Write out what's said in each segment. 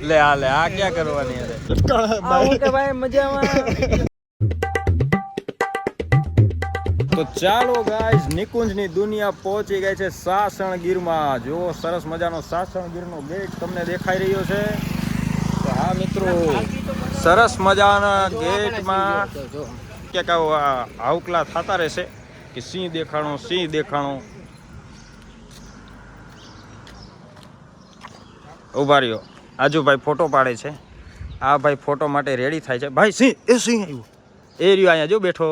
લે આ લે આ ક્યાં કરવાની છે ઓકે ભાઈ મજામાં. તો ચાલો ગાઈઝ નિકુંજની દુનિયા પહોંચી ગઈ છે સાસણગીરમાં. જો સરસ મજાનો સાસણગીરનો ગેટ તમને દેખાઈ રહ્યો છે. તો હા મિત્રો, સરસ મજાના ગેટમાં ક્યાંક આવકલા થતા રહેશે કે સિંહ દેખાણો સિંહ દેખાણો. ઉભા રહ્યો, આજુભાઈ ફોટો પાડે છે. આ ભાઈ ફોટો માટે રેડી થાય છે. ભાઈ સિંહ, એ સિંહ આવ્યું, એ રહ્યો અહીંયા જો બેઠો.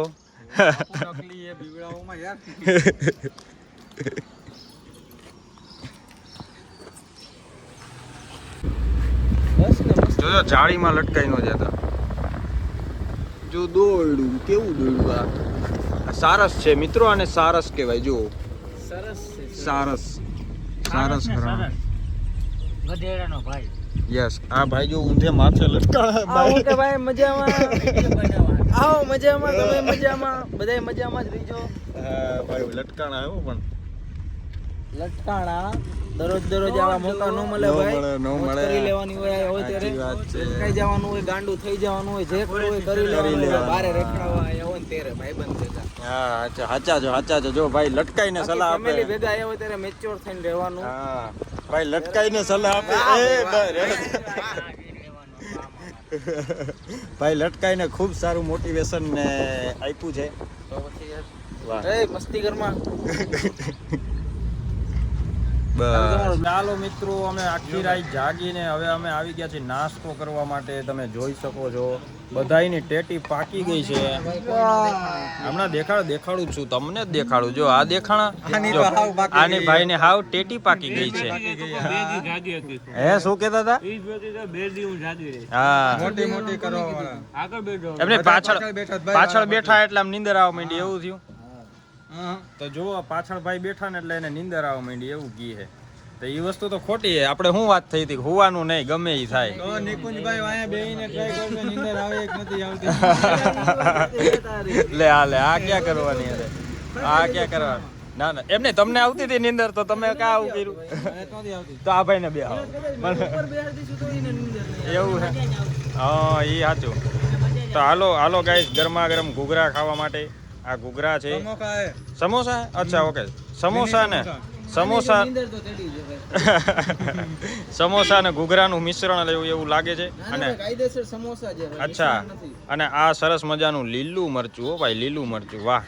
જો જાળીમાં લટકાઈ નો જતા. જો દોડ્યું, કેવું દોડ્યું. આ સારસ છે મિત્રો, અને સારસ કહેવાય. જો સરસ છે. સારસ સારસ હરણ ગધેડાનો ભાઈ. યસ, આ ભાઈ જો ઊંધે માથે લટકા. ઓકે ભાઈ મજામાં. આવો મજામાં, તમે મજામાં, બધાય મજામાં જ રહીજો. ભાઈ લટકાણા આવ્યો પણ લટકાણા દરરોજ આવા મોકા ન મળે ભાઈ. મોજ કરી લેવાની હોય, હોય ત્યારે લટકાઈ જવાનું હોય, ગાંડું થઈ જવાનું હોય, જે કરવું હોય કરી લેવાનું હોય. બારે રેખડાવા આવ્યા હોય ને ત્યારે ભાઈબંધ ભેગા. હા સાચા છે. જો ભાઈ લટકાઈને સલાહ આપે, ફેમિલી ભેગા આવ્યા હોય ત્યારે મેચ્યોર થઈને રહેવાનું. હા ભાઈ લટકાઈને સલાહ આપે. ભાઈ લટકાઈને ખૂબ સારું મોટિવેશન ને આપ્યું છે. તો પછી વાહ, એ મસ્તી ઘરમાં. ચાલો મિત્રો, અમે આખી રાત જાગીને હવે અમે આવી ગયા છીએ નાસ્તો કરવા માટે. તમે જોઈ શકો છો બધાયની ટેટી પાકી ગઈ છે. હમણાં દેખાડું છું તમને જ દેખાડું. જો આ દેખાણા, આની ભાઈને હાવ ટેટી પાકી ગઈ છે. હે શું કહેતા હતા? હા મોટી કરવા એમને પાછળ બેઠા એટલે આમ નીંદર આવવા માંડી એવું થયું. તો જો પાછળ ભાઈ બેઠા ને એટલે એને નીંદર આવવા માંડી એવું કી છે. તો એ વસ્તુ તો ખોટી છે. આપણે શું વાત થઈ હતી, હોવાનું નહીં, ગમે એ થાય. તો નિકુંજભાઈ અહીંયા બેહીને ટ્રાય કરજો, નીંદર આવે એક નથી આવતી. લે આ ક્યાં કરવાની છે? આ ક્યાં કરવાની? ના એમને તમને આવતી હતી નીંદર, તો તમે ક્યાં આવું કર્યું? તો આ ભાઈ ને બે આવો એવું છે. હા એ સાચું. તો હાલો ગાઈસ, ગરમા ગરમ ઘૂઘરા ખાવા માટે. આ ઘૂઘરા છે, સમોસા. અચ્છા ઓકે, સમોસા ને સમોસા ને ઘૂઘરાનું મિશ્રણ લેવું એવું લાગે છે. અને અચ્છા, અને આ સરસ મજાનું લીલું મરચું. હો ભાઈ લીલું મરચું, વાહ.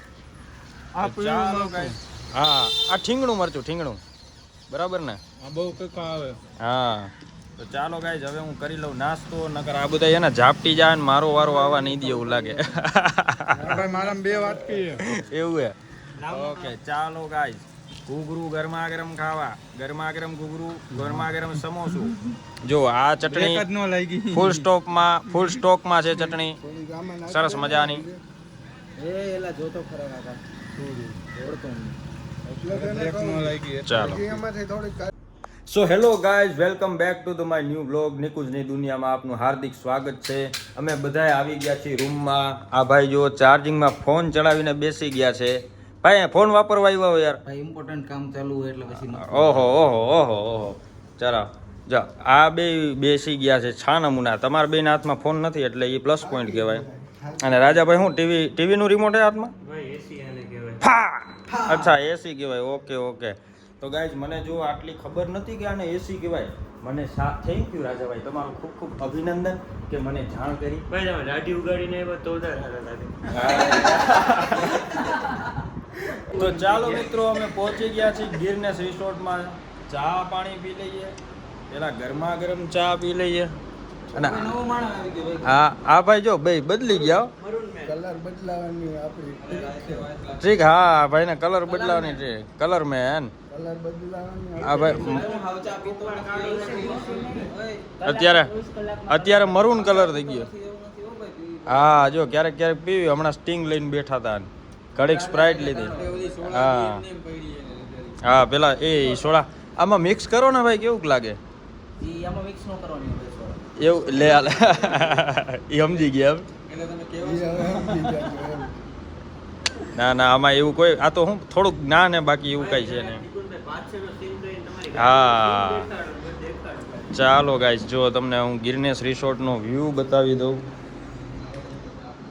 હા આ ઠીંગણું મરચું, બરાબર ને? હા તો ચાલો ગાઈસ, હવે હું કરી લઉં નાસ્તો. નકર આ બધા એને ઝાપટી જાય ને મારો વારો આવવા નહીં દે એવું લાગે. એવું હે. ઓકે ચાલો ગાઈસ, ઘૂઘરું ગરમા ગરમ ખાવા. ગરમા ગરમ ઘૂઘરું, ગરમા ગરમ સમોસું. જો આ ચટણી ફૂલ સ્ટોકમાં છે. ચટણી સરસ મજાની. ચાલો. So hello guys, welcome back to the my new blog. નિકુંજની દુનિયામાં આપનું હાર્દિક સ્વાગત છે. અમે બધાએ આવી ગયા છીએ રૂમમાં. આ ભાઈ જો ચાર્જિંગમાં ફોન ચડાવીને બેસી ગયા છે. ભાઈ ફોન વાપરવા આવ્યા હોય યાર. ભાઈ ઇમ્પોર્ટન્ટ કામ ચાલુ હોય એટલે પછી. ઓહો. ચાલો જો આ બે બેસી ગયા છે છા નમૂના. તમારા બેના હાથમાં ફોન નથી એટલે એ પ્લસ પોઈન્ટ કહેવાય. અને રાજાભાઈ શું ટીવીનું રિમોટ છે હાથમાં? અચ્છા એસી કહેવાય. ઓકે. તો ગાઈઝ મને જો આટલી ખબર નથી કે આને એસી કહેવાય. મને થેન્ક યુ રાજાભાઈ, તમારું ખૂબ ખૂબ અભિનંદન કે મને જાણ કરી. ભાઈ તમે લાઠી ઉગાડીને આવ્યા તો તો ચાલો મિત્રો, અમે પહોંચી ગયા છીએ ગિરનેસ રિસોર્ટમાં. ચા પાણી પી લઈએ, પેલા ગરમા ગરમ ચા પી લઈએ. અને આ ભાઈ જો ભાઈ બદલી ગયા. કલર બદલાવાની આપણી ઠીક. હા ભાઈને કલર બદલાવાની છે. કલર મેન કલર બદલાવાની. આ ભાઈ અત્યારે મરૂન કલર થઈ ગયો. હા જો ક્યારેક પીવી. હમણાં સ્ટિંગ લઈને બેઠા હતા, ઘડીક સ્પ્રાઇટ લીધી. હા પેલા એ સોડા આમાં મિક્સ કરો ને ભાઈ, કેવું લાગે? આમાં મિક્સ ન કરવાની એવું લે એ સમજી ગયા ના આમાં એવું કોઈ, આ તો હું થોડુંક ના ને બાકી એવું કઈ છે ને. હા ચાલો ગાઈસ, જો તમને હું ગિરનેશ રિસોર્ટનો વ્યૂ બતાવી દઉં.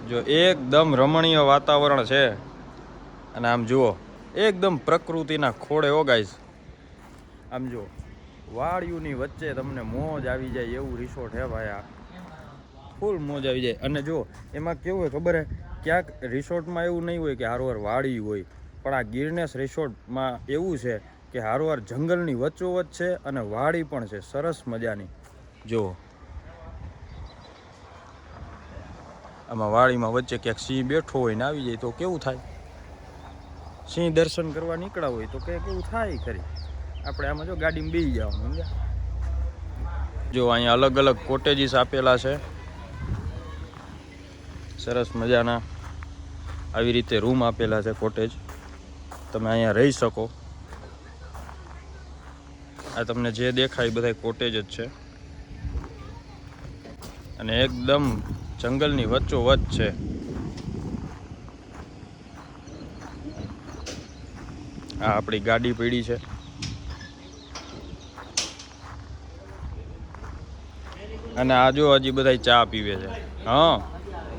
જો એકદમ રમણીય વાતાવરણ છે અને આમ જુઓ એકદમ પ્રકૃતિના ખોળે હો ગાઈસ. આમ જો વાડિયુંની વચ્ચે તમને મોજ આવી જાય એવું રિસોર્ટ હે ભાઈ. આ ફૂલ મોજ આવી જાય. અને જો એમાં કેવું હોય ખબર હે, ક્યાંક રિસોર્ટમાં એવું નહીં હોય કે હારવાર વાડી હોય, પણ આ ગિરનેશ રિસોર્ટમાં એવું છે કે હારવાર જંગલની વચ્ચોવચ્ચ છે અને વાડી પણ છે સરસ મજાની. જો આમાં વાડીમાં વચ્ચે ક્યાંક સિંહ બેઠો હોય ને આવી જાય તો કેવું થાય? સિંહ દર્શન કરવા નીકળ્યા હોય તો કેવું થાય ખરી. આપણે આમાં જો ગાડીમાં બેસી જવાનું સમજ્યા. જો અહીંયા અલગ અલગ કોટેજીસ આપેલા છે સરસ મજાના. આવી રીતે રૂમ આપેલા છે કોટેજ, તમે અહીંયા રહી શકો. આ તમને જે દેખાય બધા કોટેજ જ છે અને એકદમ જંગલની વચ્ચોવચ્ચ છે. આ આપણી ગાડી પડી છે. અને આ જો હજી બધા ચા પીવે છે. હા